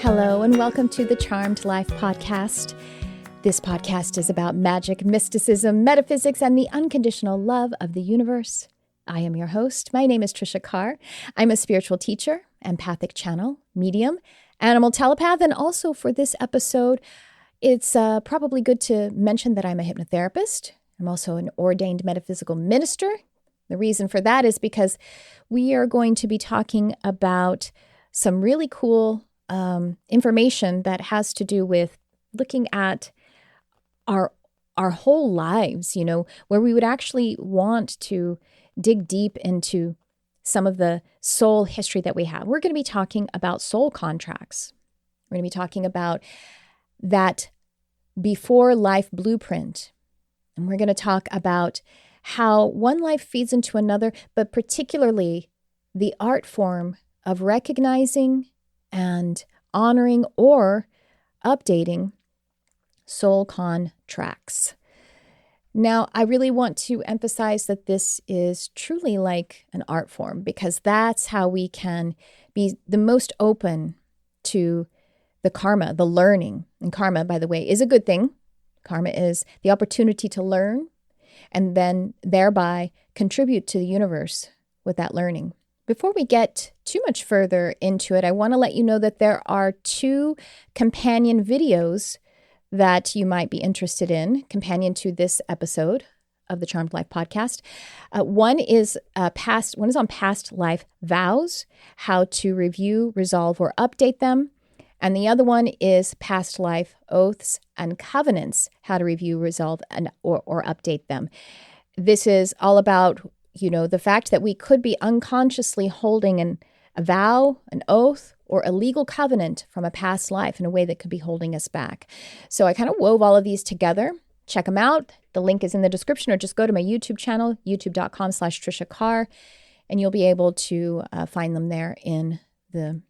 Hello, and welcome to the Charmed Life podcast. This podcast is about magic, mysticism, metaphysics, and the unconditional love of the universe. I am your host. My name is Tricia Carr. I'm a spiritual teacher, empathic channel, medium, animal telepath, and also for this episode, it's probably good to mention that I'm a hypnotherapist. I'm also an ordained metaphysical minister. The reason for that is because we are going to be talking about some really cool information that has to do with looking at our whole lives, where we would actually want to dig deep into some of the soul history that we have. We're going to be talking about soul contracts. We're going to be talking about that before life blueprint. And we're going to talk about how one life feeds into another, but particularly the art form of recognizing and honoring or updating soul contracts. Now, I really want to emphasize that this is truly like an art form, because that's how we can be the most open to the karma, the learning. And karma, by the way, is a good thing. Karma is the opportunity to learn and then thereby contribute to the universe with that learning. Before we get too much further into it, I want to let you know that there are 2 companion videos that you might be interested in, companion to this episode of the Charmed Life podcast. One is on past life vows, how to review, resolve, or update them. And the other one is past life oaths and covenants, how to review, resolve, or update them. This is all about the fact that we could be unconsciously holding a vow, an oath, or a legal covenant from a past life in a way that could be holding us back. So I kind of wove all of these together. Check them out. The link is in the description, or just go to my YouTube channel, youtube.com/Tricia Carr, and you'll be able to find them there in the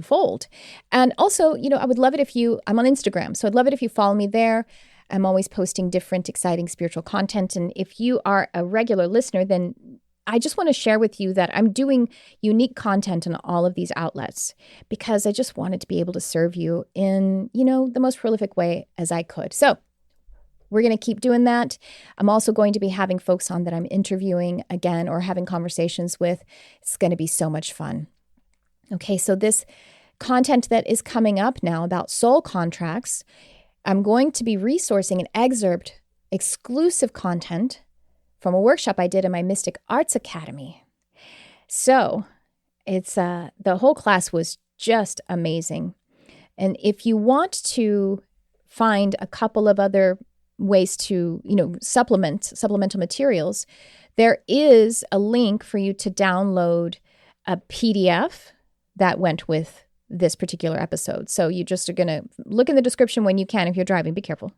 fold. And also, I would love it I'm on Instagram, so I'd love it if you follow me there. I'm always posting different, exciting spiritual content. And if you are a regular listener, then I just want to share with you that I'm doing unique content in all of these outlets, because I just wanted to be able to serve you in, the most prolific way as I could. So we're going to keep doing that. I'm also going to be having folks on that I'm interviewing again or having conversations with. It's going to be so much fun. Okay, so this content that is coming up now about soul contracts, I'm going to be resourcing an excerpt, exclusive content from a workshop I did in my Mystic Arts Academy. So it's the whole class was just amazing. And if you want to find a couple of other ways to, supplemental materials, there is a link for you to download a PDF that went with this particular episode. So you just are going to look in the description when you can. If you're driving, be careful,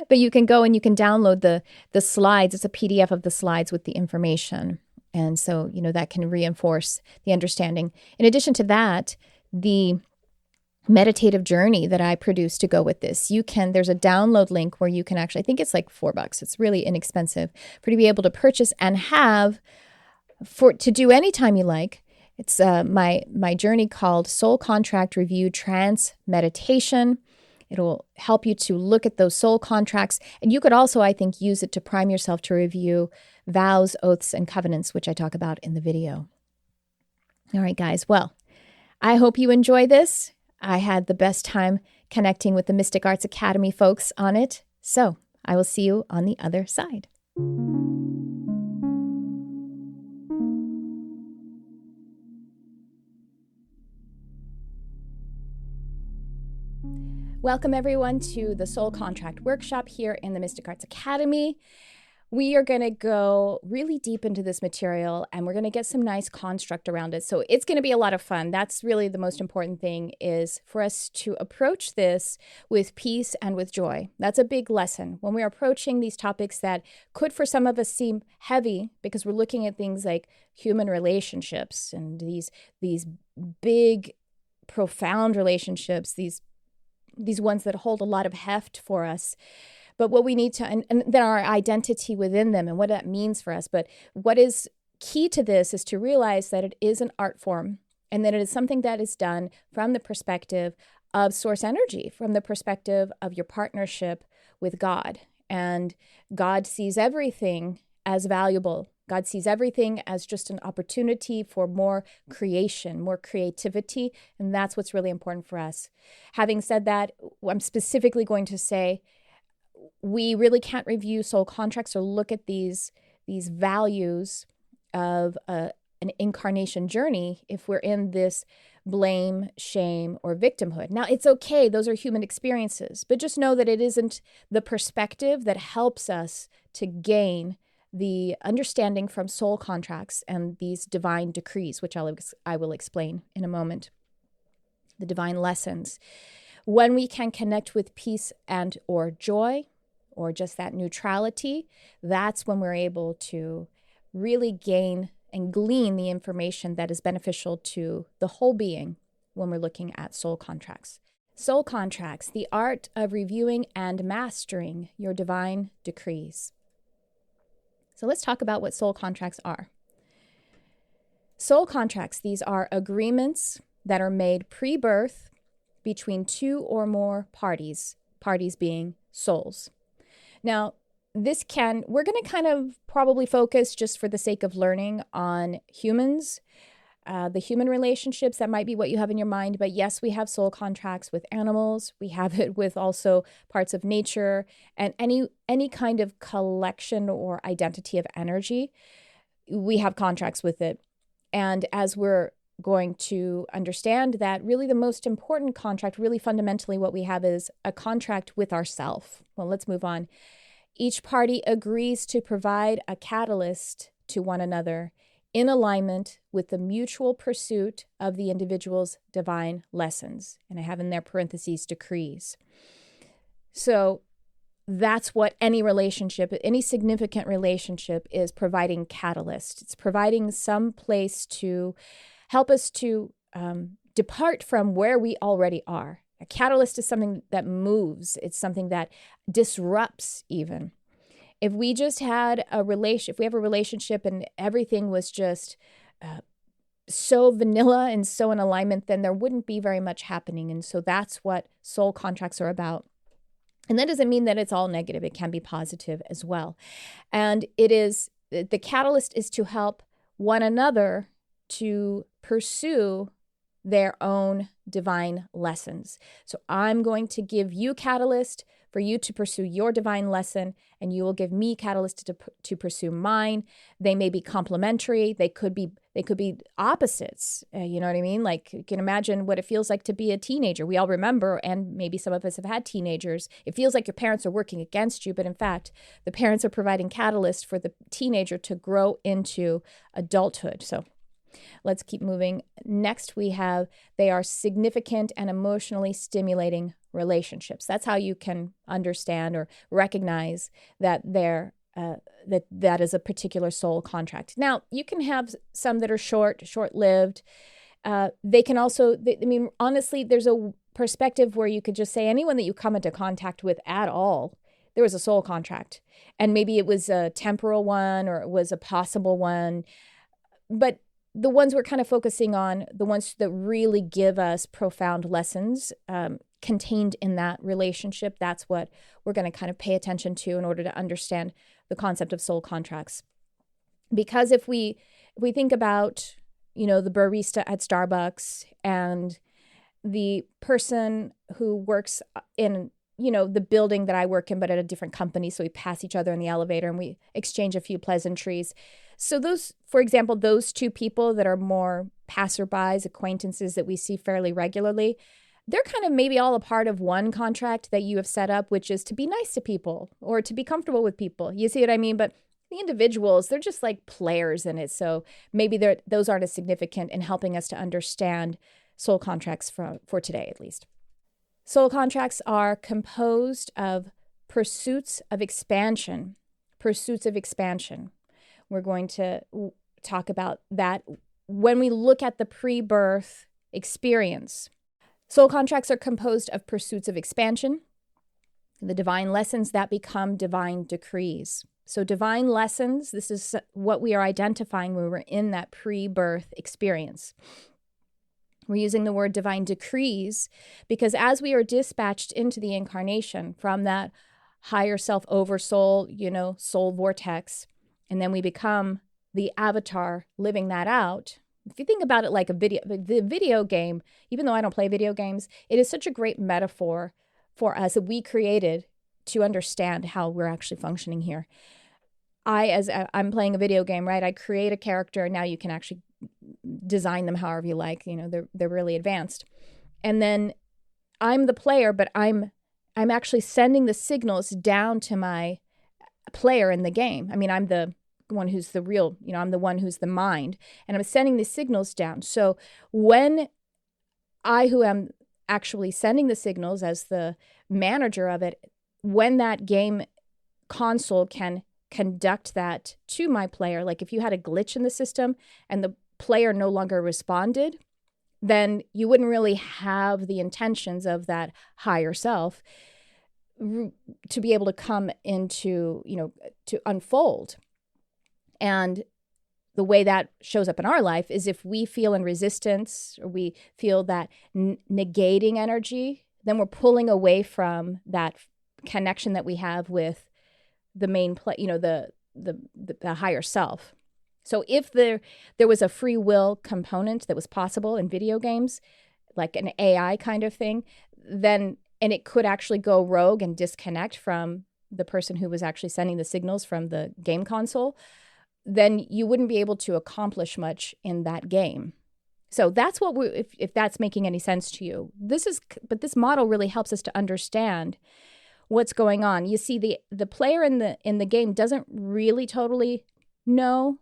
But you can go and you can download the slides. It's a PDF of the slides with the information. And so, that can reinforce the understanding. In addition to that, the meditative journey that I produced to go with this, there's a download link where you can actually, I think it's like $4. It's really inexpensive for you to be able to purchase and have to do anytime you like. It's my journey called Soul Contract Review Trance Meditation. It'll help you to look at those soul contracts. And you could also, I think, use it to prime yourself to review vows, oaths, and covenants, which I talk about in the video. All right, guys. Well, I hope you enjoy this. I had the best time connecting with the Mystic Arts Academy folks on it. So I will see you on the other side. Welcome, everyone, to the Soul Contract Workshop here in the Mystic Arts Academy. We are going to go really deep into this material, and we're going to get some nice construct around it. So it's going to be a lot of fun. That's really the most important thing, is for us to approach this with peace and with joy. That's a big lesson. When we're approaching these topics that could, for some of us, seem heavy, because we're looking at things like human relationships and these big, profound relationships, these ones that hold a lot of heft for us. But what we need to, and then our identity within them and what that means for us. But what is key to this is to realize that it is an art form. and that it is something that is done from the perspective of source energy, from the perspective of your partnership with God. And God sees everything as valuable. God sees everything as just an opportunity for more creation, more creativity, and that's what's really important for us. Having said that, I'm specifically going to say we really can't review soul contracts or look at these values of an incarnation journey if we're in this blame, shame, or victimhood. Now, it's okay. Those are human experiences, but just know that it isn't the perspective that helps us to gain the understanding from soul contracts and these divine decrees, which I will explain in a moment. The divine lessons. When we can connect with peace and or joy, or just that neutrality, that's when we're able to really gain and glean the information that is beneficial to the whole being when we're looking at soul contracts. Soul contracts, the art of reviewing and mastering your divine decrees. So let's talk about what soul contracts are. Soul contracts, these are agreements that are made pre-birth between two or more parties being souls. Now, we're going to kind of probably focus, just for the sake of learning, on humans, the human relationships. That might be what you have in your mind. But yes, we have soul contracts with animals. We have it with also parts of nature and any kind of collection or identity of energy. We have contracts with it. And as we're going to understand that, really the most important contract, really fundamentally what we have, is a contract with ourself. Well, let's move on. Each party agrees to provide a catalyst to one another in alignment with the mutual pursuit of the individual's divine lessons. And I have in there parentheses, decrees. So that's what any relationship, any significant relationship, is providing catalyst. It's providing some place to help us to depart from where we already are. A catalyst is something that moves. It's something that disrupts even. If we just had if we have a relationship and everything was just so vanilla and so in alignment, then there wouldn't be very much happening. And so that's what soul contracts are about. And that doesn't mean that it's all negative. It can be positive as well. And the catalyst is to help one another to pursue their own divine lessons. So I'm going to give you catalyst for you to pursue your divine lesson, and you will give me catalyst to pursue mine. They may be complementary. They could be opposites. You know what I mean? Like, you can imagine what it feels like to be a teenager. We all remember, and maybe some of us have had teenagers. It feels like your parents are working against you, but in fact, the parents are providing catalyst for the teenager to grow into adulthood. So let's keep moving. Next, they are significant and emotionally stimulating relationships. That's how you can understand or recognize that that is a particular soul contract. Now, you can have some that are short-lived. They can also, honestly, there's a perspective where you could just say anyone that you come into contact with at all, there was a soul contract. And maybe it was a temporal one or it was a possible one. But the ones we're kind of focusing on, the ones that really give us profound lessons contained in that relationship, that's what we're going to kind of pay attention to in order to understand the concept of soul contracts. Because if we think about, the barista at Starbucks and the person who works in, the building that I work in, but at a different company, so we pass each other in the elevator and we exchange a few pleasantries. So for example, those two people that are more passerbys, acquaintances that we see fairly regularly, they're kind of maybe all a part of one contract that you have set up, which is to be nice to people or to be comfortable with people. You see what I mean? But the individuals, they're just like players in it. So maybe those aren't as significant in helping us to understand soul contracts for today, at least. Soul contracts are composed of pursuits of expansion. We're going to talk about that when we look at the pre-birth experience. Soul contracts are composed of pursuits of expansion, the divine lessons that become divine decrees. So divine lessons, this is what we are identifying when we're in that pre-birth experience. We're using the word divine decrees because as we are dispatched into the incarnation from that higher self oversoul, soul vortex, and then we become the avatar living that out. If you think about it like the video game, even though I don't play video games, it is such a great metaphor for us that we created to understand how we're actually functioning here. I'm playing a video game, right? I create a character, and now you can actually design them however you like. They're really advanced. And then I'm the player, but I'm actually sending the signals down to my player in the game. I mean, I'm the one who's the real, I'm the one who's the mind, and I'm sending the signals down. So when I, who am actually sending the signals as the manager of it, when that game console can conduct that to my player, like if you had a glitch in the system and the player no longer responded, then you wouldn't really have the intentions of that higher self to be able to come into, to unfold. And the way that shows up in our life is if we feel in resistance or we feel that negating energy, then we're pulling away from that connection that we have with the main the higher self. So if there was a free will component that was possible in video games, like an AI kind of thing, then, and it could actually go rogue and disconnect from the person who was actually sending the signals from the game console, then you wouldn't be able to accomplish much in that game. So that's what if that's making any sense to you. But this model really helps us to understand what's going on. You see, the player in the game doesn't really totally know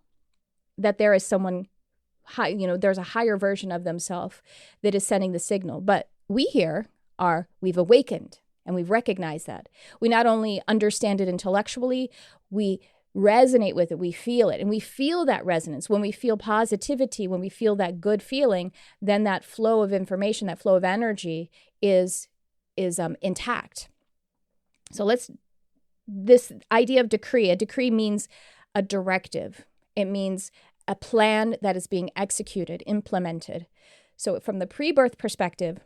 that there is someone high, there's a higher version of themselves that is sending the signal. But we here we've awakened and we've recognized that. We not only understand it intellectually, we resonate with it, we feel it, and we feel that resonance. When we feel positivity, when we feel that good feeling, then that flow of information, that flow of energy is intact. So this idea of decree, a decree means a directive. It means a plan that is being executed, implemented. So from the pre-birth perspective,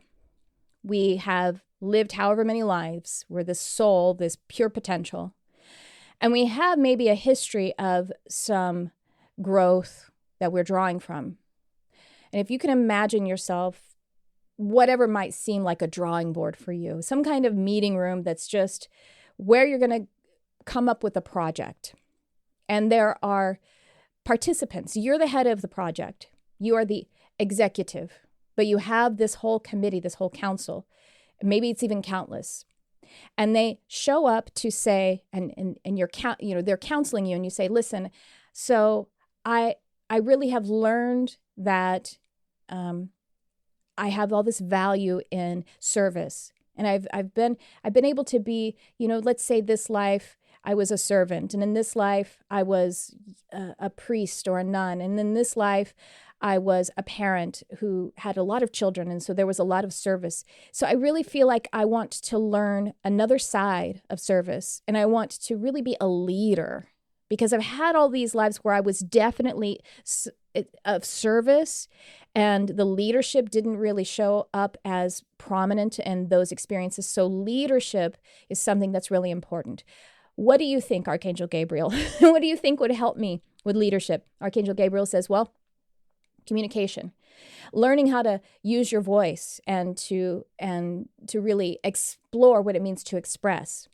we have lived however many lives. We're this soul, this pure potential. And we have maybe a history of some growth that we're drawing from. And if you can imagine yourself, whatever might seem like a drawing board for you, some kind of meeting room that's just where you're going to come up with a project. And there are participants. You're the head of the project. You are the executive, but you have this whole committee, this whole council. Maybe it's even countless. And they show up to say, and they're counseling you, and you say, listen, so I really have learned that I have all this value in service, and I've been able to be, let's say this life I was a servant, and in this life I was a priest or a nun, and in this life I was a parent who had a lot of children, and so there was a lot of service. So I really feel like I want to learn another side of service, and I want to really be a leader, because I've had all these lives where I was definitely of service, and the leadership didn't really show up as prominent in those experiences. So leadership is something that's really important. What do you think, Archangel Gabriel? What do you think would help me with leadership? Archangel Gabriel says, well, communication, learning how to use your voice and to really explore what it means to express.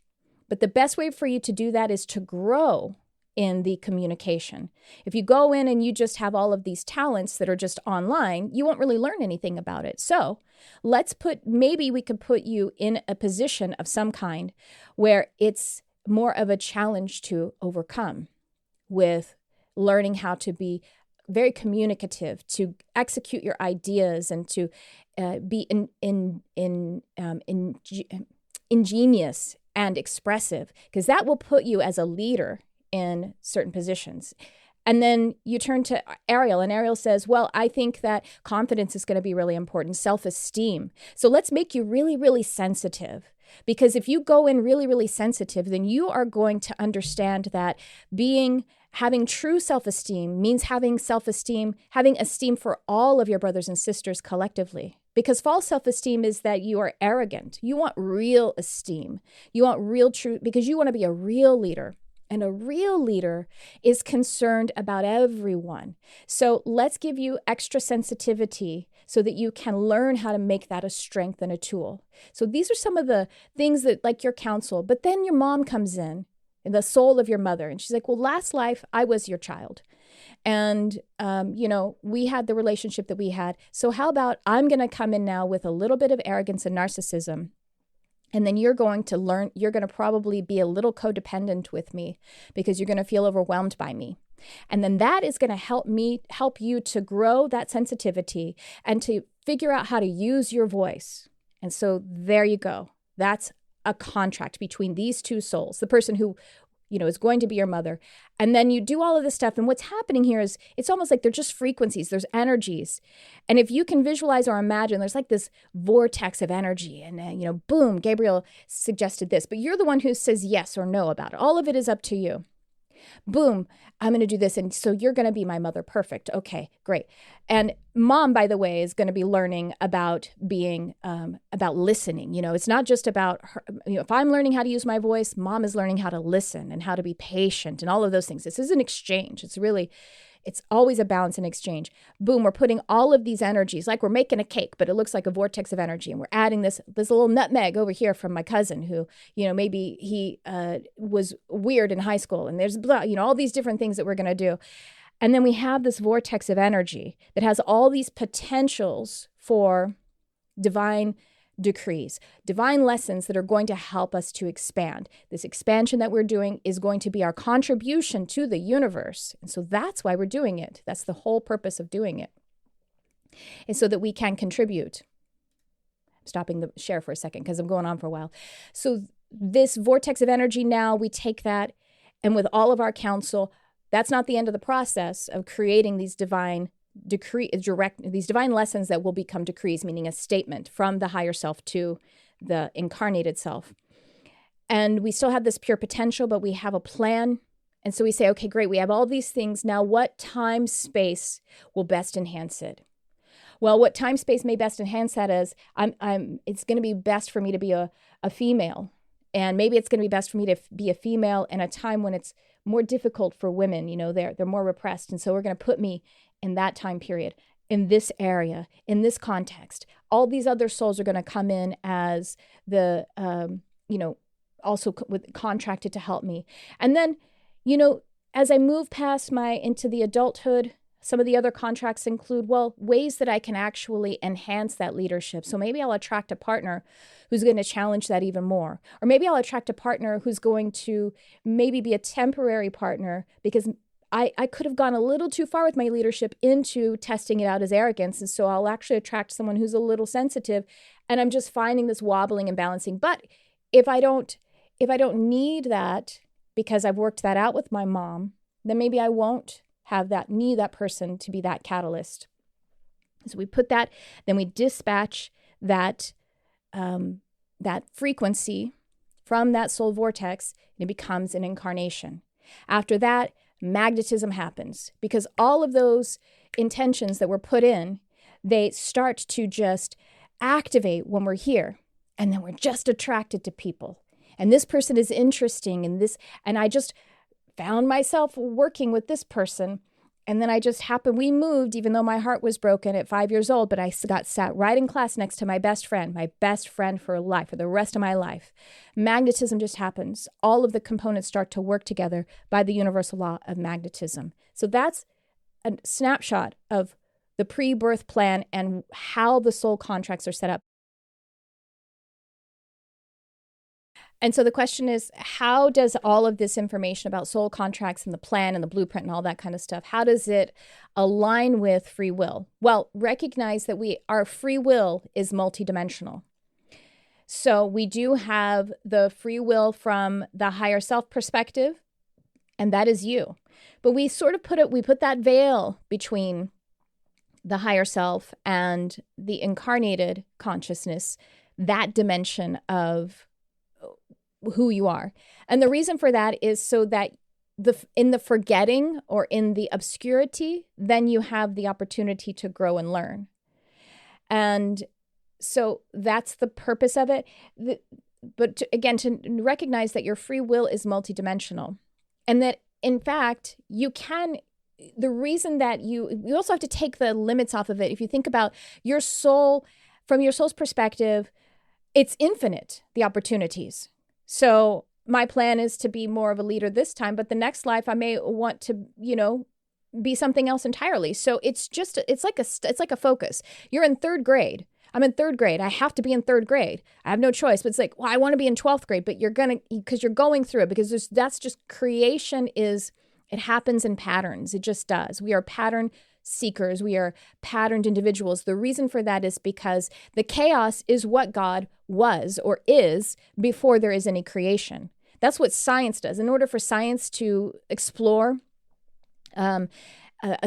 But the best way for you to do that is to grow in the communication. If you go in and you just have all of these talents that are just online, you won't really learn anything about it. So maybe we could put you in a position of some kind where it's more of a challenge to overcome, with learning how to be very communicative, to execute your ideas, and to be ingenious and expressive, because that will put you as a leader in certain positions. And then you turn to Ariel, and Ariel says, well, I think that confidence is going to be really important, self-esteem. So let's make you really, really sensitive. Because if you go in really, really sensitive, then you are going to understand that having true self-esteem means having self-esteem, having esteem for all of your brothers and sisters collectively. Because false self-esteem is that you are arrogant. You want real esteem. You want real truth because you want to be a real leader. And a real leader is concerned about everyone. So let's give you extra sensitivity so that you can learn how to make that a strength and a tool. So these are some of the things that, like your counsel, but then your mom comes in, the soul of your mother, and she's like, well, last life, I was your child. And, we had the relationship that we had. So how about I'm going to come in now with a little bit of arrogance and narcissism. And then you're going to probably be a little codependent with me because you're going to feel overwhelmed by me. And then that is going to help you to grow that sensitivity and to figure out how to use your voice. And so there you go. That's a contract between these two souls, the person who, is going to be your mother. And then you do all of this stuff. And what's happening here is it's almost like they're just frequencies. There's energies. And if you can visualize or imagine, there's like this vortex of energy. And, boom, Gabriel suggested this. But you're the one who says yes or no about it. All of it is up to you. Boom, I'm going to do this. And so you're going to be my mother. Perfect. Okay, great. And mom, by the way, is going to be learning about being, about listening. It's not just about her. If I'm learning how to use my voice, mom is learning how to listen and how to be patient and all of those things. This is an exchange. It's always a balance and exchange. Boom, we're putting all of these energies, like we're making a cake, but it looks like a vortex of energy. And we're adding this little nutmeg over here from my cousin who, maybe he was weird in high school. And there's, all these different things that we're going to do. And then we have this vortex of energy that has all these potentials for divine decrees, divine lessons that are going to help us to expand. This expansion that we're doing is going to be our contribution to the universe. And so that's why we're doing it. That's the whole purpose of doing it, is so that we can contribute. I'm stopping the share for a second because I'm going on for a while. So this vortex of energy, now we take that, and with all of our counsel, that's not the end of the process of creating these divine these divine lessons that will become decrees, meaning a statement from the higher self to the incarnated self. And we still have this pure potential, but we have a plan. And so we say, okay, great, we have all these things. Now what time space will best enhance it? Well, what time space may best enhance that is it's going to be best for me to be a female. And maybe it's going to be best for me to be a female in a time when it's more difficult for women. They're more repressed. And so we're going to put me in that time period, in this area, in this context. All these other souls are going to come in as the, also contracted to help me. And then, as I move past into the adulthood, some of the other contracts include, ways that I can actually enhance that leadership. So maybe I'll attract a partner who's going to challenge that even more. Or maybe I'll attract a partner who's going to maybe be a temporary partner because I could have gone a little too far with my leadership into testing it out as arrogance. And so I'll actually attract someone who's a little sensitive, and I'm just finding this wobbling and balancing. But if I don't need that because I've worked that out with my mom, then maybe I won't need that person to be that catalyst. So we put that, then we dispatch that frequency from that soul vortex, and it becomes an incarnation. After that, magnetism happens because all of those intentions that were put in, they start to just activate when we're here. And then we're just attracted to people. And this person is interesting and I just found myself working with this person. And then we moved, even though my heart was broken at 5 years old, but I got sat right in class next to my best friend for life, for the rest of my life. Magnetism just happens. All of the components start to work together by the universal law of magnetism. So that's a snapshot of the pre-birth plan and how the soul contracts are set up. And so the question is, how does all of this information about soul contracts and the plan and the blueprint and all that kind of stuff, how does it align with free will? Well, recognize that our free will is multidimensional. So we do have the free will from the higher self perspective, and that is you. But we sort of put that veil between the higher self and the incarnated consciousness, that dimension of who you are. And the reason for that is so that in the forgetting or in the obscurity, then you have the opportunity to grow and learn. And so that's the purpose of it. But to recognize that your free will is multidimensional, and that in fact you can. The reason that you also have to take the limits off of it. If you think about your soul, from your soul's perspective, it's infinite, the opportunities. So my plan is to be more of a leader this time, but the next life I may want to, be something else entirely. So it's like a focus. You're in third grade. I'm in third grade. I have to be in third grade. I have no choice. But it's like, well, I want to be in 12th grade, but because you're going through it, because that's just creation it happens in patterns. It just does. We are pattern seekers. We are patterned individuals. The reason for that is because the chaos is what God was or is before there is any creation. That's what science does. In order for science to explore a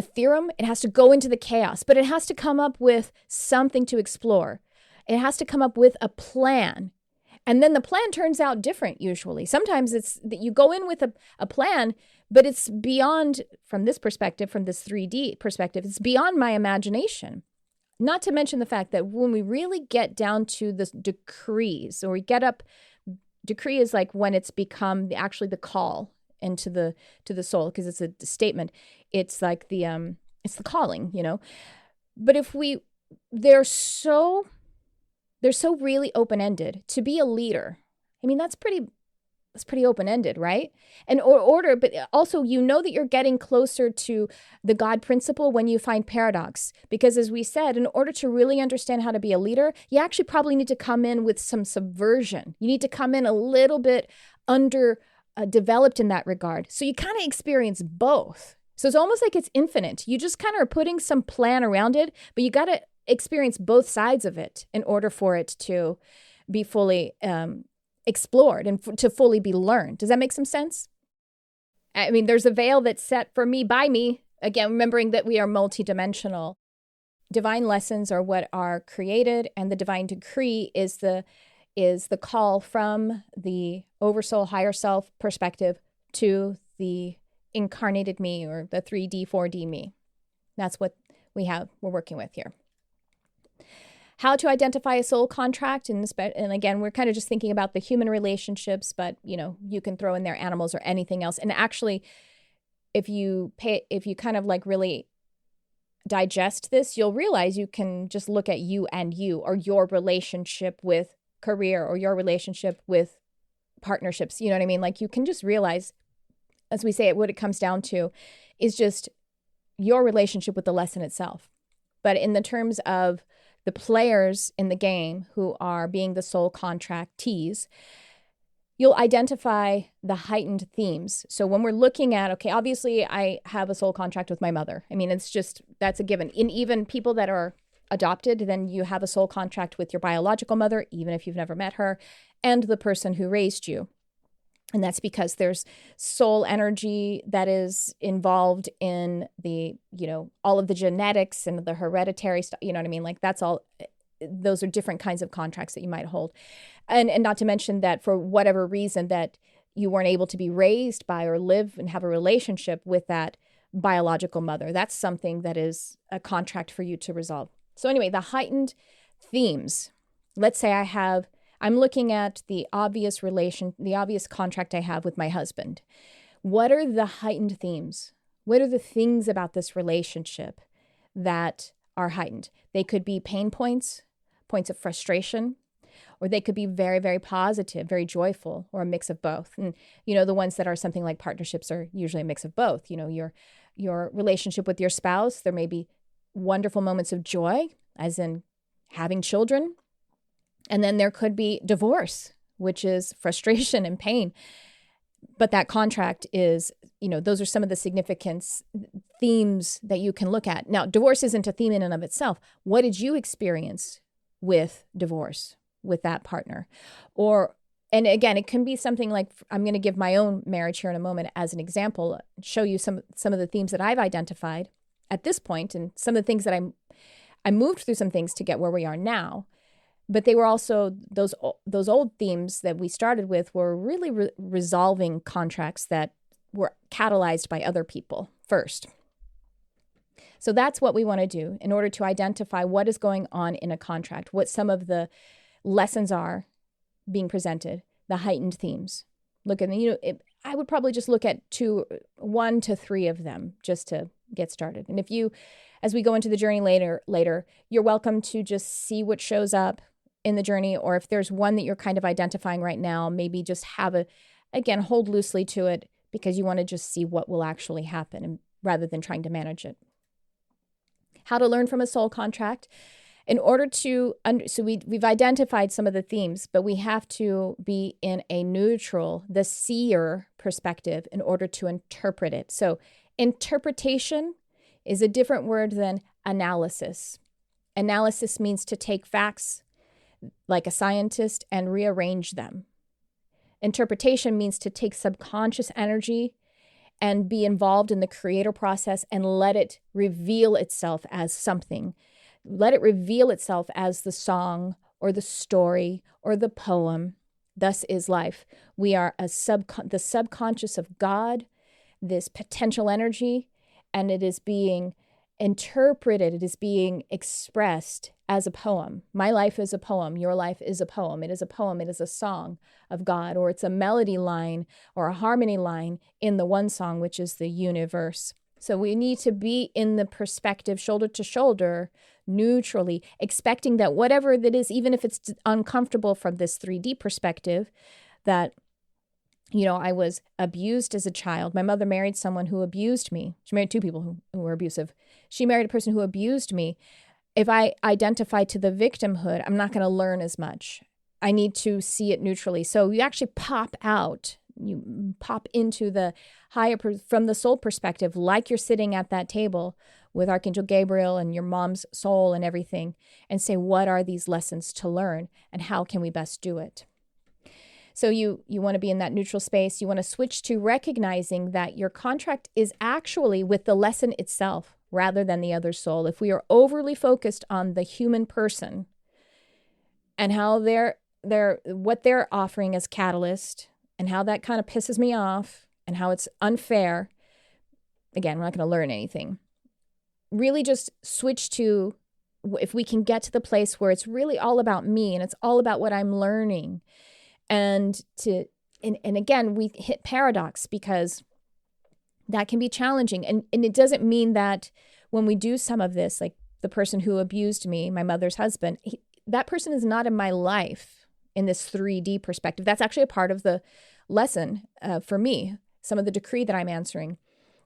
theorem, it has to go into the chaos, but it has to come up with something to explore. It has to come up with a plan. And then the plan turns out different usually. Sometimes it's that you go in with a plan, but it's beyond, from this perspective, from this 3D perspective, it's beyond my imagination. Not to mention the fact that when we really get down to the decrees, or we get up, decree is like when it's become actually the call into the soul, because it's a statement. It's like it's the calling, But they're so really open-ended. To be a leader, I mean, that's pretty open-ended, right? And order, but also that you're getting closer to the God principle when you find paradox. Because as we said, in order to really understand how to be a leader, you actually probably need to come in with some subversion. You need to come in a little bit developed in that regard. So you kind of experience both. So it's almost like it's infinite. You just kind of are putting some plan around it, but you got to experience both sides of it in order for it to be fully explored and to fully be learned. Does that make some sense? I mean, there's a veil that's set for me by me. Again, remembering that we are multidimensional. Divine lessons are what are created, and the divine decree is the call from the oversoul, higher self perspective to the incarnated me, or the 3D, 4D me. That's what we're working with here. How to identify a soul contract, and again, we're kind of just thinking about the human relationships, but you can throw in there animals or anything else. And actually, if you kind of like really digest this, you'll realize you can just look at you and you, or your relationship with career, or your relationship with partnerships. You know what I mean? Like, you can just realize, as we say, what it comes down to is just your relationship with the lesson itself. But in the terms of the players in the game who are being the soul contractees, you'll identify the heightened themes. So when we're looking at, okay, obviously I have a soul contract with my mother. I mean, that's a given. In even people that are adopted, then you have a soul contract with your biological mother, even if you've never met her, and the person who raised you. And that's because there's soul energy that is involved in the, all of the genetics and the hereditary stuff. You know what I mean? Like, that's all, those are different kinds of contracts that you might hold. And not to mention that for whatever reason that you weren't able to be raised by or live and have a relationship with that biological mother, that's something that is a contract for you to resolve. So anyway, the heightened themes. Let's say I'm looking at the obvious contract I have with my husband. What are the heightened themes? What are the things about this relationship that are heightened? They could be pain points of frustration, or they could be very, very positive, very joyful, or a mix of both. And, the ones that are something like partnerships are usually a mix of both. Your relationship with your spouse, there may be wonderful moments of joy, as in having children. And then there could be divorce, which is frustration and pain. But that contract is, those are some of the significance themes that you can look at. Now, divorce isn't a theme in and of itself. What did you experience with divorce with that partner? And again, it can be something like, I'm going to give my own marriage here in a moment as an example, show you some of the themes that I've identified at this point, and some of the things that I moved through some things to get where we are now. But they were also those old themes that we started with were really resolving contracts that were catalyzed by other people first. So that's what we want to do in order to identify what is going on in a contract, what some of the lessons are being presented, the heightened themes. Look at I would probably just look at 1 to 3 of them just to get started. And if you, as we go into the journey later, you're welcome to just see what shows up in the journey, or if there's one that you're kind of identifying right now, maybe just hold loosely to it because you want to just see what will actually happen, and rather than trying to manage it. How to learn from a soul contract. In order to, we've identified some of the themes, but we have to be in a neutral, the seer perspective in order to interpret it. So interpretation is a different word than analysis. Analysis means to take facts like a scientist and rearrange them. Interpretation means to take subconscious energy and be involved in the creator process and let it reveal itself as something. Let it reveal itself as the song or the story or the poem. Thus is life. We are the subconscious of God, this potential energy, and it is being interpreted, it is being expressed as a poem. My life is a poem. Your life is a poem. It is a poem. It is a song of God, or it's a melody line or a harmony line in the one song, which is the universe. So we need to be in the perspective, shoulder to shoulder, neutrally, expecting that whatever that is, even if it's uncomfortable from this 3D perspective, that, I was abused as a child. My mother married someone who abused me. She married 2 people who were abusive. She married a person who abused me. If I identify to the victimhood, I'm not going to learn as much. I need to see it neutrally. So you actually pop out. You pop into the higher, from the soul perspective, like you're sitting at that table with Archangel Gabriel and your mom's soul and everything, and say, what are these lessons to learn and how can we best do it? So you want to be in that neutral space. You want to switch to recognizing that your contract is actually with the lesson itself rather than the other soul. If we are overly focused on the human person and how what they're offering as catalyst, and how that kind of pisses me off and how it's unfair, again, we're not going to learn anything. Really just switch to, if we can get to the place where it's really all about me and it's all about what I'm learning. And again, we hit paradox because that can be challenging. And it doesn't mean that when we do some of this, like the person who abused me, my mother's husband, that person is not in my life in this 3D perspective. That's actually a part of the lesson for me, some of the decree that I'm answering.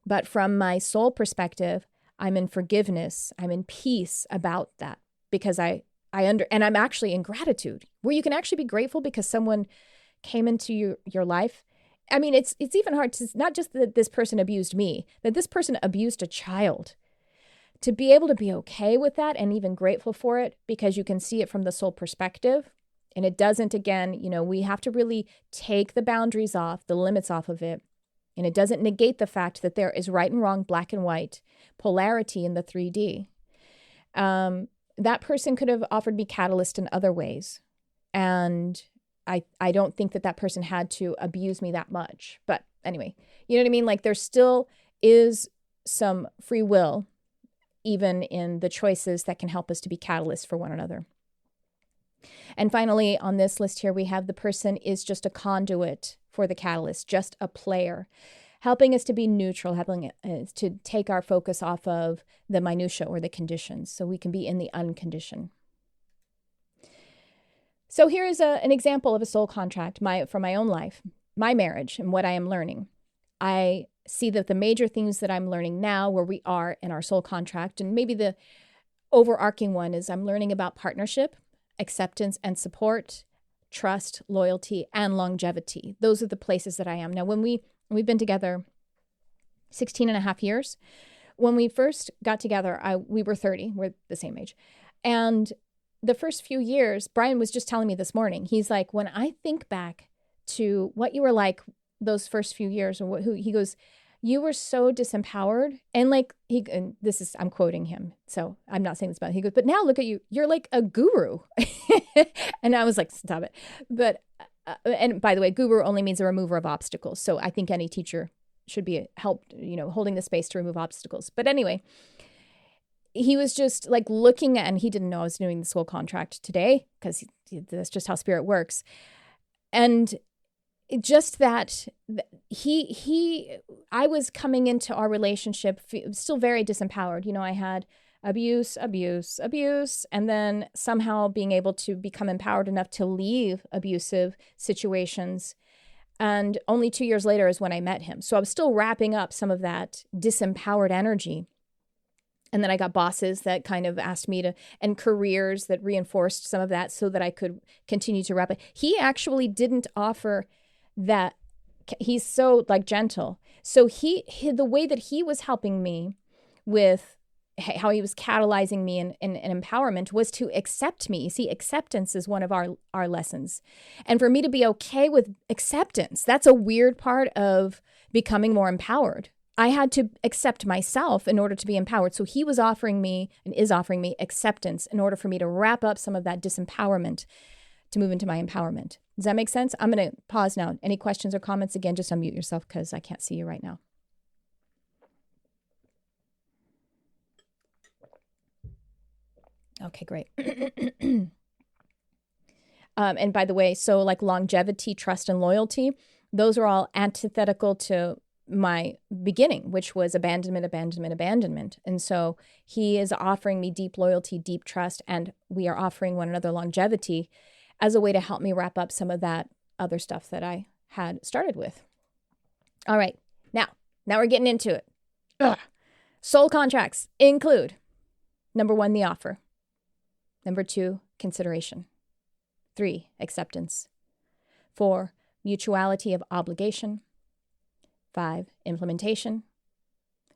But from my soul perspective, I'm in forgiveness. I'm in peace about that because and I'm actually in gratitude, where you can actually be grateful because someone came into your life. I mean, it's even hard to, not just that this person abused me, that this person abused a child. To be able to be okay with that and even grateful for it because you can see it from the soul perspective. And it doesn't, again, we have to really take the boundaries off, the limits off of it. And it doesn't negate the fact that there is right and wrong, black and white, polarity in the 3D. That person could have offered me catalyst in other ways. And I don't think that person had to abuse me that much. But anyway, you know what I mean? Like there still is some free will, even in the choices that can help us to be catalysts for one another. And finally, on this list here, we have the person is just a conduit for the catalyst, just a player, helping us to be neutral, helping us to take our focus off of the minutia or the conditions so we can be in the unconditioned. So here is an example of a soul contract from my own life, my marriage, and what I am learning. I see that the major things that I'm learning now, where we are in our soul contract, and maybe the overarching one is I'm learning about partnership, acceptance and support, trust, loyalty, and longevity. Those are the places that I am. Now, when we've been together 16 and a half years, when we first got together, we were 30. We're the same age. And the first few years, Brian was just telling me this morning, he's like, when I think back to what you were like those first few years, he goes, you were so disempowered. And like and this is, I'm quoting him, so I'm not saying this about, he goes, but now look at you, you're like a guru. And I was like, stop it. But, and by the way, guru only means a remover of obstacles. So I think any teacher should be helped, holding the space to remove obstacles. But anyway, he was just like looking at, and he didn't know I was doing the soul contract today, because that's just how spirit works. And just that I was coming into our relationship still very disempowered. I had abuse, and then somehow being able to become empowered enough to leave abusive situations. And only 2 years later is when I met him. So I was still wrapping up some of that disempowered energy. And then I got bosses that kind of asked me to, and careers that reinforced some of that so that I could continue to wrap it. He actually didn't offer that. He's so like gentle. So the way that he was helping me with how he was catalyzing me in empowerment was to accept me. You see, acceptance is one of our lessons. And for me to be okay with acceptance, that's a weird part of becoming more empowered. I had to accept myself in order to be empowered. So he was offering me and is offering me acceptance in order for me to wrap up some of that disempowerment to move into my empowerment. Does that make sense? I'm going to pause now. Any questions or comments? Again, just unmute yourself because I can't see you right now. Okay, great. And by the way, so like longevity, trust, and loyalty, those are all antithetical to my beginning, which was abandonment. And so he is offering me deep loyalty, deep trust, and we are offering one another longevity as a way to help me wrap up some of that other stuff that I had started with. All right, now we're getting into it. Ugh. Soul contracts include, number 1, the offer. Number 2, consideration. 3, acceptance. 4, mutuality of obligation. 5, implementation.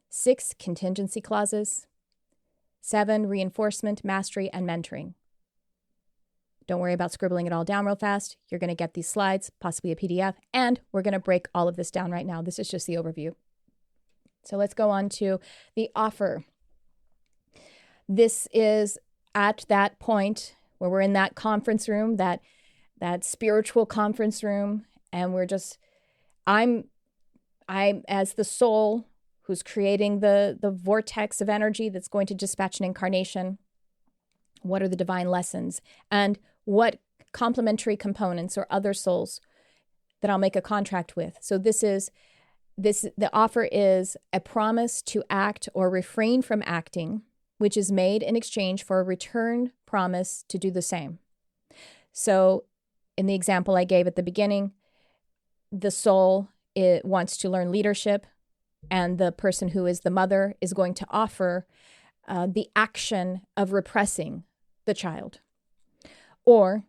6, contingency clauses. 7, reinforcement, mastery, and mentoring. Don't worry about scribbling it all down real fast. You're going to get these slides, possibly a PDF, and we're going to break all of this down right now. This is just the overview. So let's go on to the offer. This is at that point where we're in that conference room, that spiritual conference room, and we're just, I'm as the soul who's creating the vortex of energy that's going to dispatch an incarnation. What are the divine lessons? And what complementary components or other souls that I'll make a contract with? So the offer is a promise to act or refrain from acting, which is made in exchange for a return promise to do the same. So in the example I gave at the beginning, the soul, it wants to learn leadership, and the person who is the mother is going to offer the action of repressing the child. Or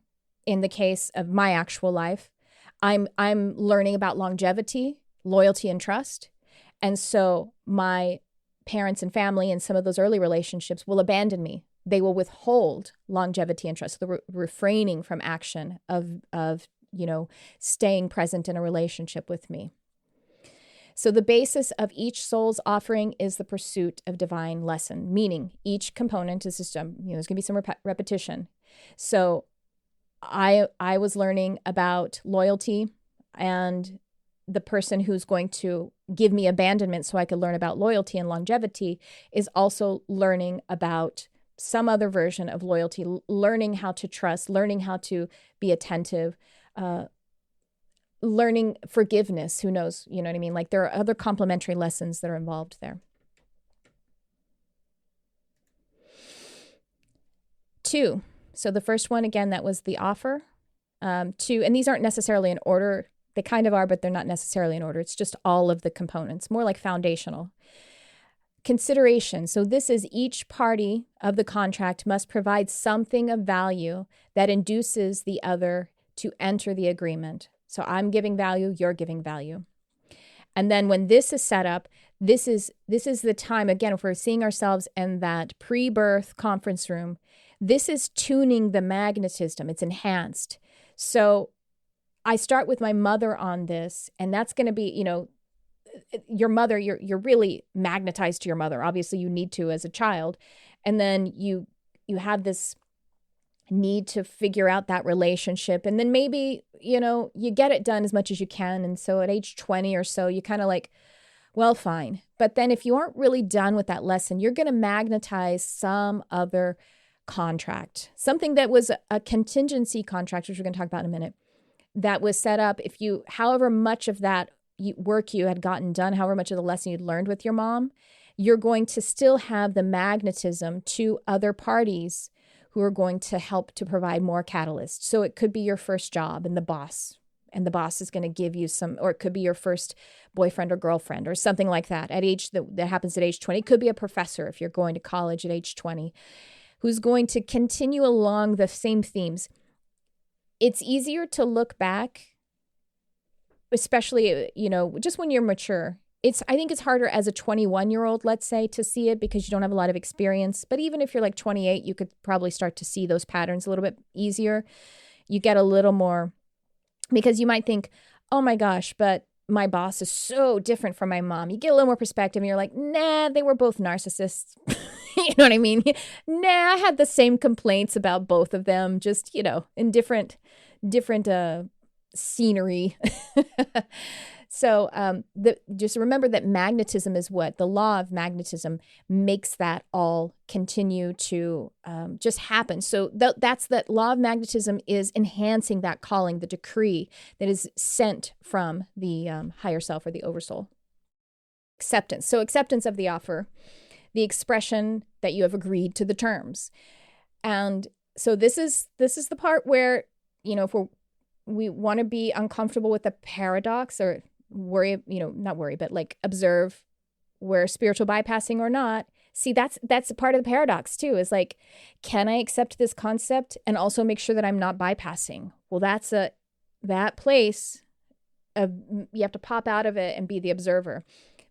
in the case of my actual life, I'm learning about longevity, loyalty, and trust. And so my parents and family in some of those early relationships will abandon me. They will withhold longevity and trust, the refraining from action of staying present in a relationship with me. So the basis of each soul's offering is the pursuit of divine lesson, meaning each component is just, there's going to be some repetition. So I was learning about loyalty, and the person who's going to give me abandonment so I could learn about loyalty and longevity is also learning about some other version of loyalty, learning how to trust, learning how to be attentive, learning forgiveness. Who knows? You know what I mean? Like there are other complementary lessons that are involved there. 2. So the first one, again, that was the offer. 2, and these aren't necessarily in order. They kind of are, but they're not necessarily in order. It's just all of the components, more like foundational. Consideration. So this is each party of the contract must provide something of value that induces the other to enter the agreement. So I'm giving value, you're giving value. And then when this is set up, this is the time, again, if we're seeing ourselves in that pre-birth conference room, this is tuning the magnetism. It's enhanced. So I start with my mother on this, and that's going to be, your mother, you're really magnetized to your mother. Obviously you need to as a child. And then you have this need to figure out that relationship. And then maybe, you get it done as much as you can. And so at age 20 or so, you kind of like, well, fine. But then if you aren't really done with that lesson, you're going to magnetize some other contract, something that was a contingency contract, which we're going to talk about in a minute, that was set up. If you, however much of that work you had gotten done, however much of the lesson you'd learned with your mom, you're going to still have the magnetism to other parties who are going to help to provide more catalysts. So it could be your first job and the boss is going to give you some, or it could be your first boyfriend or girlfriend or something like that at age that happens at age 20. It could be a professor if you're going to college at age 20, who's going to continue along the same themes. It's easier to look back, especially, just when you're mature. I think it's harder as a 21-year-old, let's say, to see it because you don't have a lot of experience. But even if you're like 28, you could probably start to see those patterns a little bit easier. You get a little more, because you might think, oh my gosh, but my boss is so different from my mom. You get a little more perspective and you're like, nah, they were both narcissists. You know what I mean? Nah, I had the same complaints about both of them, just, in different scenery. So just remember that magnetism is what the law of magnetism makes that all continue to just happen. So that's that law of magnetism is enhancing that calling, the decree that is sent from the higher self or the oversoul. Acceptance. So acceptance of the offer, the expression that you have agreed to the terms. And so this is the part where, if we want to be uncomfortable with the paradox or worry, not worry, but like observe where spiritual bypassing or not. See, that's a part of the paradox too, is like, can I accept this concept and also make sure that I'm not bypassing? Well, that place of, you have to pop out of it and be the observer.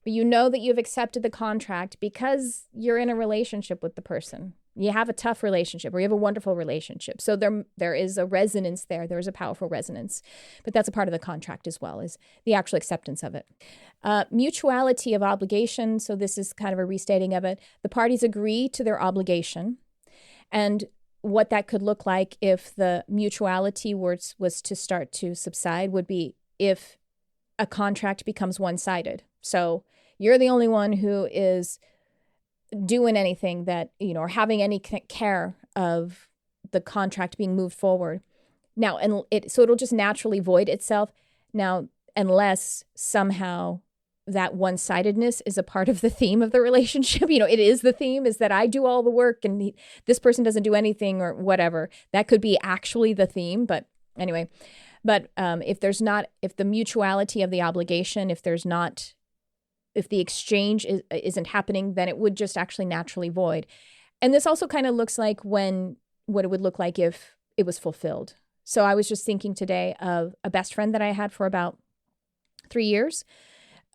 But you know that you've accepted the contract because you're in a relationship with the person. You have a tough relationship or you have a wonderful relationship. So there is a resonance there. There is a powerful resonance. But that's a part of the contract as well, is the actual acceptance of it. Mutuality of obligation. So this is kind of a restating of it. The parties agree to their obligation. And what that could look like if the mutuality was to start to subside would be if a contract becomes one-sided. So you're the only one who is doing anything that, or having any care of the contract being moved forward. Now, so it'll just naturally void itself. Now, unless somehow that one-sidedness is a part of the theme of the relationship, it is the theme, is that I do all the work and this person doesn't do anything or whatever. That could be actually the theme, but anyway. But if the mutuality of the obligation, if the exchange isn't happening, then it would just actually naturally void. And this also kind of looks like what it would look like if it was fulfilled. So I was just thinking today of a best friend that I had for about 3 years,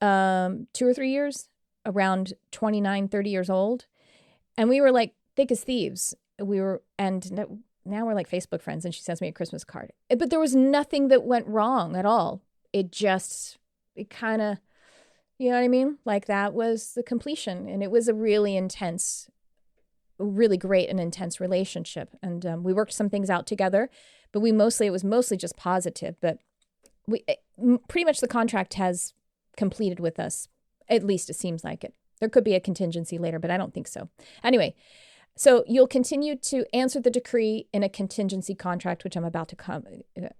2 or 3 years, around 29, 30 years old. And we were like thick as thieves. Now we're like Facebook friends and she sends me a Christmas card. But there was nothing that went wrong at all. It kind of, you know what I mean? Like that was the completion. And it was a really intense, really great and intense relationship. And we worked some things out together, but it was mostly just positive. But pretty much the contract has completed with us. At least it seems like it. There could be a contingency later, but I don't think so. Anyway, so you'll continue to answer the decree in a contingency contract, which I'm about to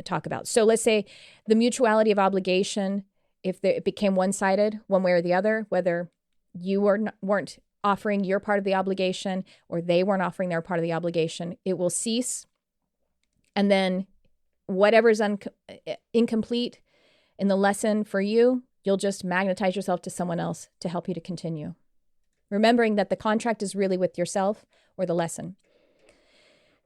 talk about. So let's say the mutuality of obligation, if it became one-sided, one way or the other, whether you weren't offering your part of the obligation or they weren't offering their part of the obligation, it will cease. And then whatever's incomplete in the lesson for you, you'll just magnetize yourself to someone else to help you to continue. Remembering that the contract is really with yourself or the lesson.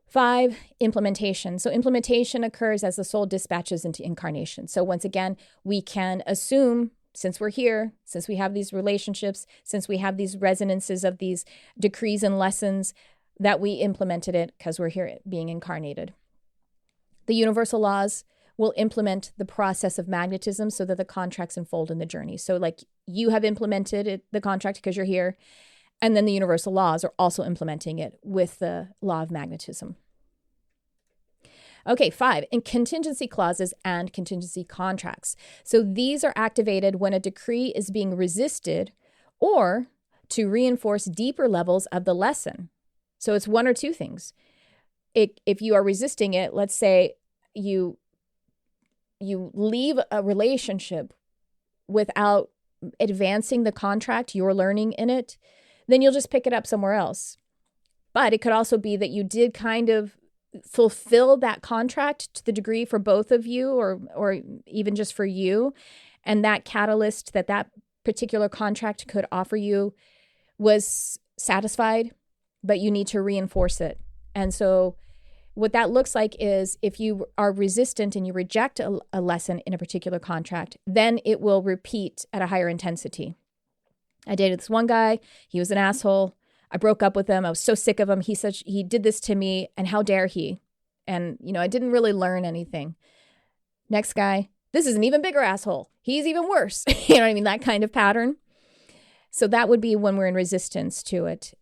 5, implementation. So implementation occurs as the soul dispatches into incarnation. So once again, we can assume, since we're here, since we have these relationships, since we have these resonances of these decrees and lessons, that we implemented it because we're here being incarnated. The universal laws, will implement the process of magnetism so that the contracts unfold in the journey. So like you have implemented the contract because you're here, and then the universal laws are also implementing it with the law of magnetism. Okay, 5, in contingency clauses and contingency contracts. So these are activated when a decree is being resisted or to reinforce deeper levels of the lesson. So it's one or two things. If you are resisting it, let's say you leave a relationship without advancing the contract you're learning in it, then you'll just pick it up somewhere else. But it could also be that you did kind of fulfill that contract to the degree for both of you, or even just for you, and that catalyst that particular contract could offer you was satisfied, but you need to reinforce it. And so what that looks like is if you are resistant and you reject a lesson in a particular contract, then it will repeat at a higher intensity. I dated this one guy. He was an asshole. I broke up with him. I was so sick of him. He said he did this to me, and how dare he? And, I didn't really learn anything. Next guy, this is an even bigger asshole. He's even worse. You know what I mean? That kind of pattern. So that would be when we're in resistance to it.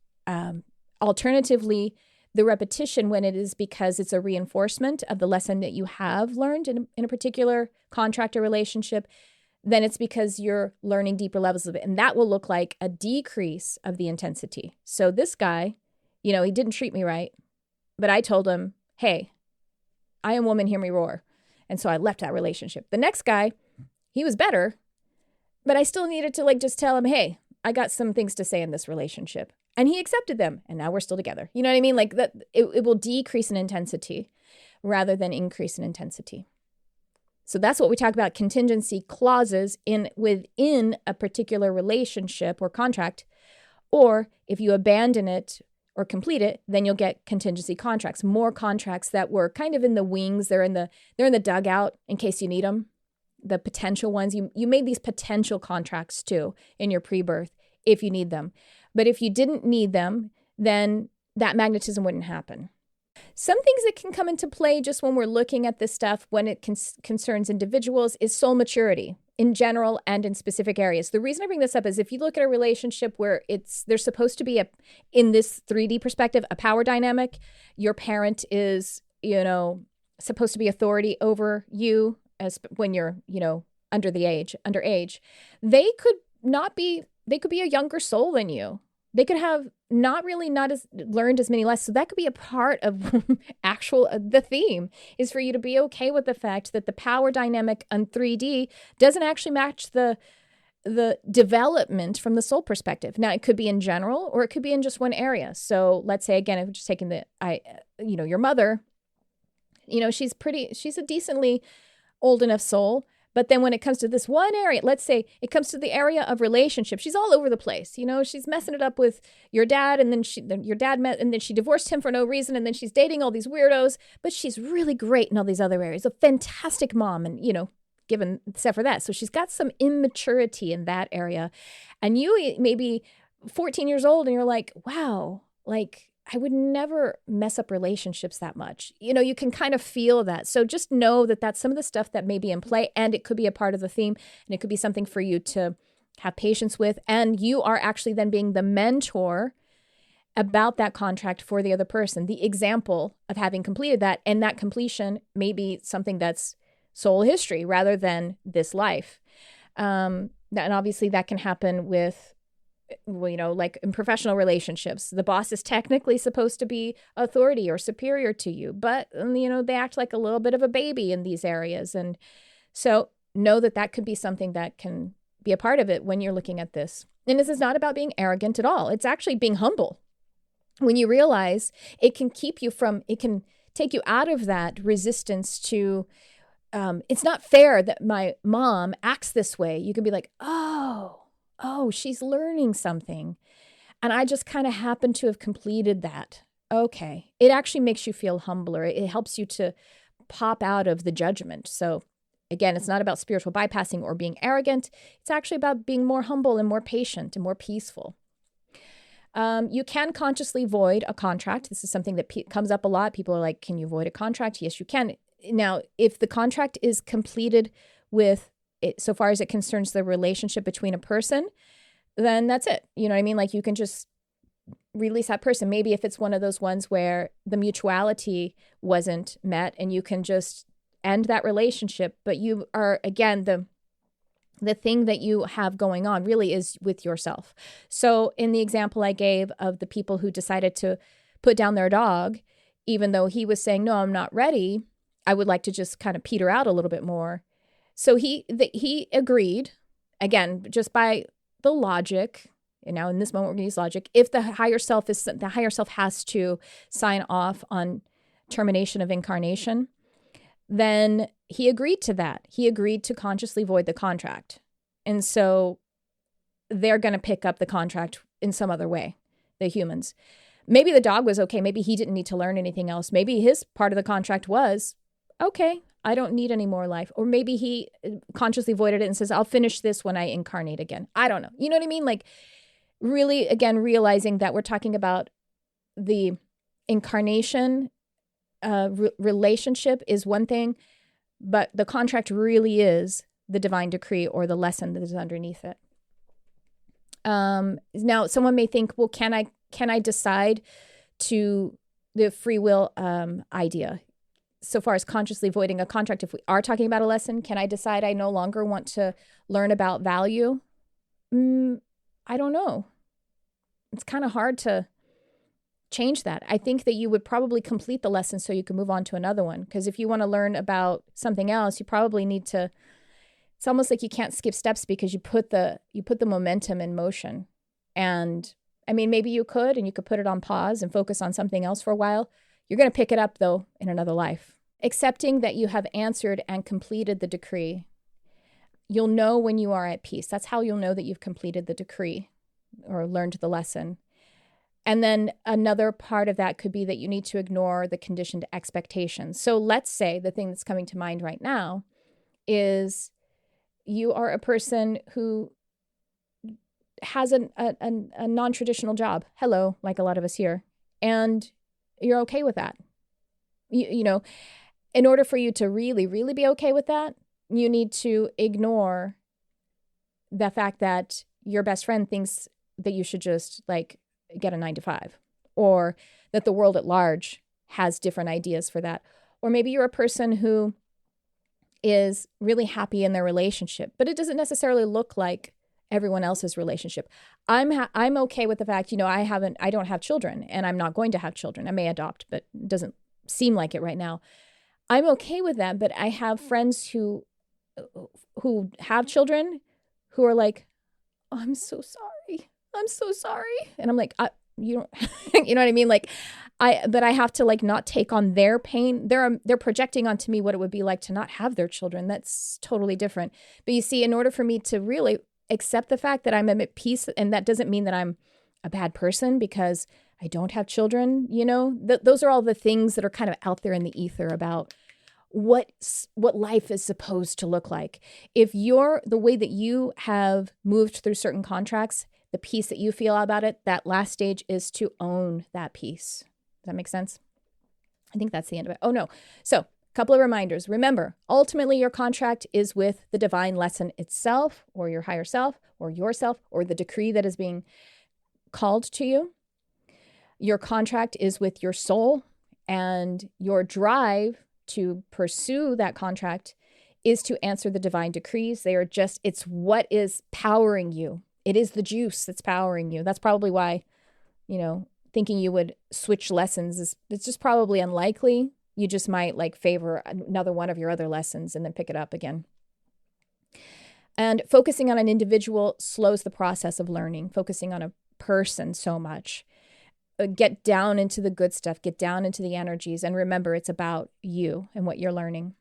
Alternatively, the repetition, when it is because it's a reinforcement of the lesson that you have learned in a particular contract or relationship, then it's because you're learning deeper levels of it. And that will look like a decrease of the intensity. So this guy, he didn't treat me right, but I told him, hey, I am woman, hear me roar. And so I left that relationship. The next guy, he was better, but I still needed to just tell him, hey, I got some things to say in this relationship. And he accepted them. And now we're still together. You know what I mean? Like that, it will decrease in intensity rather than increase in intensity. So that's what we talk about, contingency clauses within a particular relationship or contract. Or if you abandon it or complete it, then you'll get contingency contracts, more contracts that were kind of in the wings. They're in the dugout in case you need them. The potential ones, you made these potential contracts too in your pre-birth if you need them. But if you didn't need them, then that magnetism wouldn't happen. Some things that can come into play just when we're looking at this stuff when it concerns individuals is soul maturity in general and in specific areas. The reason I bring this up is if you look at a relationship where there's supposed to be in this 3D perspective, a power dynamic, your parent is, supposed to be authority over you as when you're, underage, they could be a younger soul than you. They could have not as learned as many lessons. So that could be a part of the theme is for you to be okay with the fact that the power dynamic on 3D doesn't actually match the development from the soul perspective. Now, it could be in general, or it could be in just one area. So let's say, again, if we're just taking your mother, she's a decently old enough soul. But then when it comes to this one area, let's say it comes to the area of relationship, she's all over the place. She's messing it up with your dad, and then your dad met, and then she divorced him for no reason, and then she's dating all these weirdos, but she's really great in all these other areas. A fantastic mom, and given except for that. So she's got some immaturity in that area. And you may be 14 years old, and you're like, wow, I would never mess up relationships that much. You can kind of feel that. So just know that that's some of the stuff that may be in play, and it could be a part of the theme, and it could be something for you to have patience with. And you are actually then being the mentor about that contract for the other person, the example of having completed that. And that completion may be something that's soul history rather than this life. And obviously that can happen with, like in professional relationships, the boss is technically supposed to be authority or superior to you, but, they act like a little bit of a baby in these areas. And so know that could be something that can be a part of it when you're looking at this. And this is not about being arrogant at all. It's actually being humble. When you realize it can take you out of that resistance to, it's not fair that my mom acts this way. You can be like, oh, she's learning something. And I just kind of happen to have completed that. Okay. It actually makes you feel humbler. It helps you to pop out of the judgment. So again, it's not about spiritual bypassing or being arrogant. It's actually about being more humble and more patient and more peaceful. You can consciously void a contract. This is something that comes up a lot. People are like, can you void a contract? Yes, you can. Now, if the contract is completed with it, so far as it concerns the relationship between a person, then that's it. You know what I mean? Like you can just release that person. Maybe if it's one of those ones where the mutuality wasn't met and you can just end that relationship, but you are, again, the thing that you have going on really is with yourself. So in the example I gave of the people who decided to put down their dog, even though he was saying, no, I'm not ready, I would like to just kind of peter out a little bit more. So he agreed, again, just by the logic. And now in this moment, we're going to use logic. If the higher self has to sign off on termination of incarnation, then he agreed to that. He agreed to consciously void the contract. And so they're going to pick up the contract in some other way, the humans. Maybe the dog was okay. Maybe he didn't need to learn anything else. Maybe his part of the contract was, okay, I don't need any more life. Or maybe he consciously voided it and says, I'll finish this when I incarnate again. I don't know. You know what I mean? Like really, again, realizing that we're talking about the incarnation relationship is one thing, but the contract really is the divine decree or the lesson that is underneath it. Now, someone may think, well, can I decide to the free will idea? So far as consciously voiding a contract, if we are talking about a lesson, can I decide I no longer want to learn about value? I don't know. It's kind of hard to change that. I think that you would probably complete the lesson so you can move on to another one. Because if you want to learn about something else, you probably need to, it's almost like you can't skip steps because you put the momentum in motion. And I mean, maybe you could, and you could put it on pause and focus on something else for a while. You're going to pick it up though in another life. Accepting that you have answered and completed the decree. You'll know when you are at peace. That's how you'll know that you've completed the decree or learned the lesson. And then another part of that could be that you need to ignore the conditioned expectations. So let's say the thing that's coming to mind right now is you are a person who has a non-traditional job. Hello, like a lot of us here. And you're okay with that. You know, in order for you to really, really be okay with that, you need to ignore the fact that your best friend thinks that you should just like get a 9-to-5, or that the world at large has different ideas for that. Or maybe you're a person who is really happy in their relationship, but it doesn't necessarily look like everyone else's relationship. I'm okay with the fact, you know, I don't have children and I'm not going to have children. I may adopt, but it doesn't seem like it right now. I'm okay with that, but I have friends who have children who are like, oh, I'm so sorry. And I'm like, you don't, you know what I mean? Like but I have to like not take on their pain. They're projecting onto me what it would be like to not have their children. That's totally different. But you see, in order for me to really accept the fact that I'm at peace, and that doesn't mean that I'm a bad person because I don't have children, you know, those are all the things that are kind of out there in the ether about what life is supposed to look like. If you're the way that you have moved through certain contracts, the peace that you feel about it, that last stage is to own that peace. Does that make sense? I think that's the end of it. Oh no. So a couple of reminders. Remember, ultimately your contract is with the divine lesson itself, or your higher self, or yourself, or the decree that is being called to you. Your contract is with your soul, and your drive to pursue that contract is to answer the divine decrees. They are just, it's what is powering you. It is the juice that's powering you. That's probably why, you know, thinking you would switch lessons it's just probably unlikely. You just might like favor another one of your other lessons and then pick it up again. And focusing on an individual slows the process of learning. Focusing on a person so much. Get down into the good stuff. Get down into the energies. And remember, it's about you and what you're learning.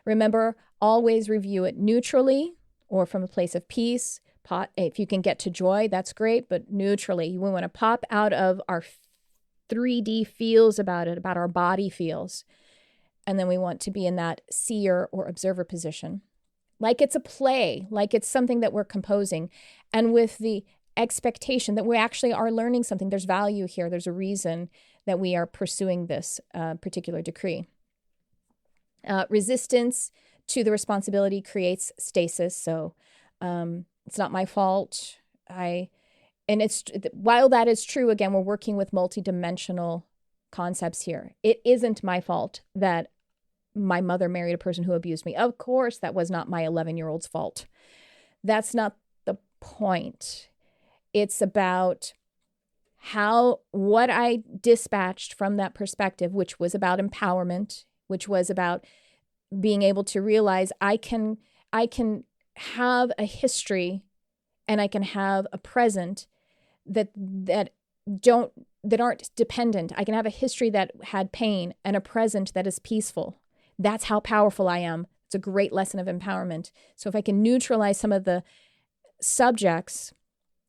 Remember, always review it neutrally or from a place of peace. If you can get to joy, that's great, but neutrally. We want to pop out of our 3D feels about it, about our body feels. And then we want to be in that seer or observer position. Like it's a play, like it's something that we're composing. And with the expectation that we actually are learning something. There's value here. There's a reason that we are pursuing this particular decree. Resistance to the responsibility creates stasis. So it's not my fault. While that is true, again, we're working with multidimensional concepts here. It isn't my fault that my mother married a person who abused me. Of course, that was not my 11-year-old's fault. That's not the point. It's about what I dispatched from that perspective, which was about empowerment, which was about being able to realize I can have a history and I can have a present that aren't dependent. I can have a history that had pain and a present that is peaceful. That's how powerful I am. It's a great lesson of empowerment. So if I can neutralize some of the subjects,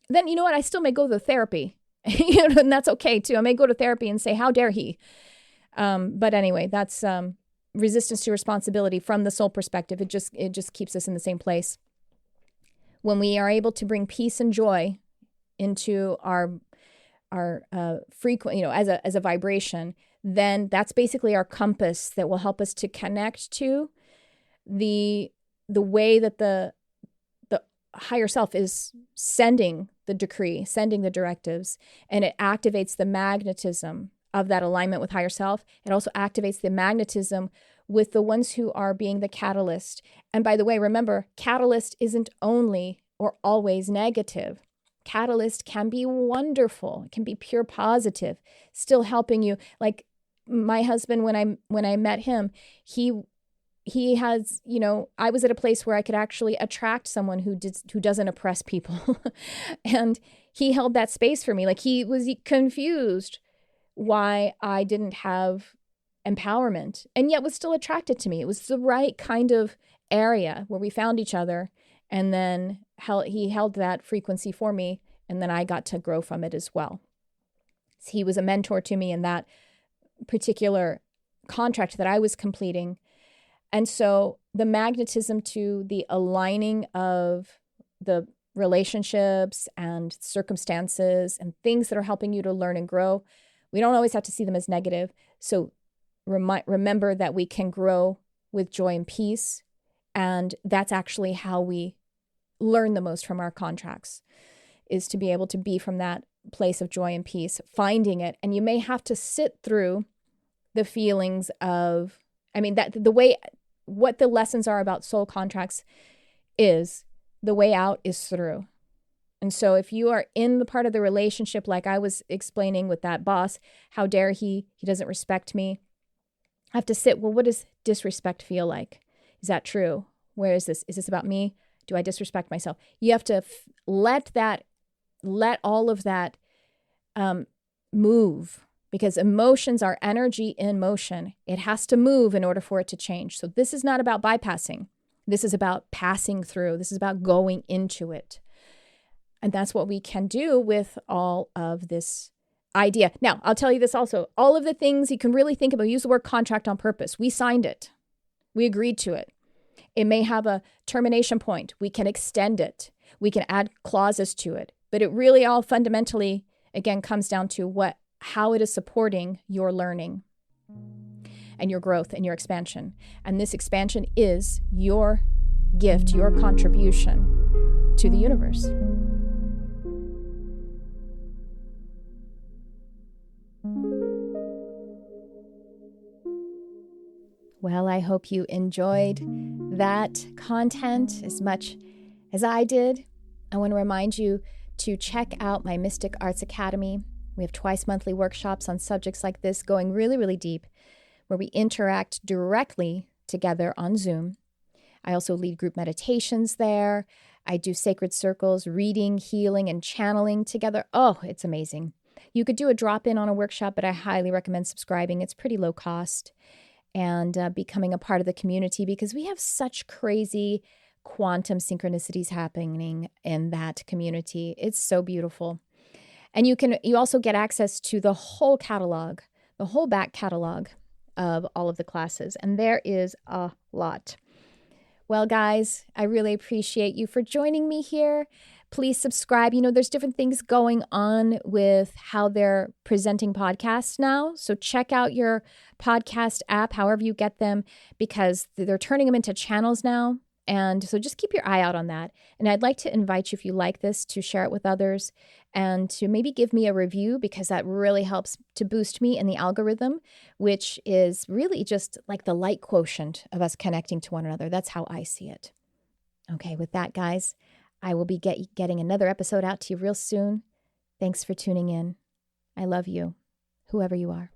then you know what? I still may go to therapy, and that's okay too. I may go to therapy and say, "How dare he?" But anyway, that's resistance to responsibility from the soul perspective. It just keeps us in the same place. When we are able to bring peace and joy into our frequent, as a vibration, then that's basically our compass that will help us to connect to the way that the higher self is sending the decree, sending the directives, and it activates the magnetism of that alignment with higher self. It also activates the magnetism with the ones who are being the catalyst. And by the way, remember, catalyst isn't only or always negative. Catalyst can be wonderful. It can be pure positive, still helping you. Like my husband, when I met him, he has, I was at a place where I could actually attract someone who doesn't oppress people. And he held that space for me. Like he was confused why I didn't have empowerment and yet was still attracted to me. It was the right kind of area where we found each other, and then he held that frequency for me, and then I got to grow from it as well. So he was a mentor to me in that particular contract that I was completing. And so the magnetism to the aligning of the relationships and circumstances and things that are helping you to learn and grow, we don't always have to see them as negative. So remember that we can grow with joy and peace. And that's actually how we learn the most from our contracts, is to be able to be from that place of joy and peace, finding it. And you may have to sit through the feelings of, what the lessons are about soul contracts is the way out is through. And so if you are in the part of the relationship, like I was explaining with that boss, how dare he doesn't respect me. I have to sit, well, what does disrespect feel like? Is that true? Where is this? Is this about me? Do I disrespect myself? You have to let all of that move, because emotions are energy in motion. It has to move in order for it to change. So this is not about bypassing. This is about passing through. This is about going into it. And that's what we can do with all of this idea. Now, I'll tell you this also. All of the things you can really think about, use the word contract on purpose. We signed it. We agreed to it. It may have a termination point. We can extend it. We can add clauses to it. But it really all fundamentally, again, comes down to how it is supporting your learning and your growth and your expansion. And this expansion is your gift, your contribution to the universe. Well, I hope you enjoyed that content as much as I did. I want to remind you to check out my Mystic Arts Academy. We have twice monthly workshops on subjects like this, going really, really deep, where we interact directly together on Zoom. I also lead group meditations there. I do sacred circles, reading, healing, and channeling together. Oh, it's amazing. You could do a drop-in on a workshop, but I highly recommend subscribing. It's pretty low cost, and becoming a part of the community, because we have such crazy quantum synchronicities happening in that community. It's so beautiful. And you also get access to the whole catalog, the whole back catalog of all of the classes. And there is a lot. Well, guys, I really appreciate you for joining me here. Please subscribe. There's different things going on with how they're presenting podcasts now. So check out your podcast app, however you get them, because they're turning them into channels now. And so just keep your eye out on that. And I'd like to invite you, if you like this, to share it with others and to maybe give me a review, because that really helps to boost me in the algorithm, which is really just like the light quotient of us connecting to one another. That's how I see it. Okay, with that, guys, I will be getting another episode out to you real soon. Thanks for tuning in. I love you, whoever you are.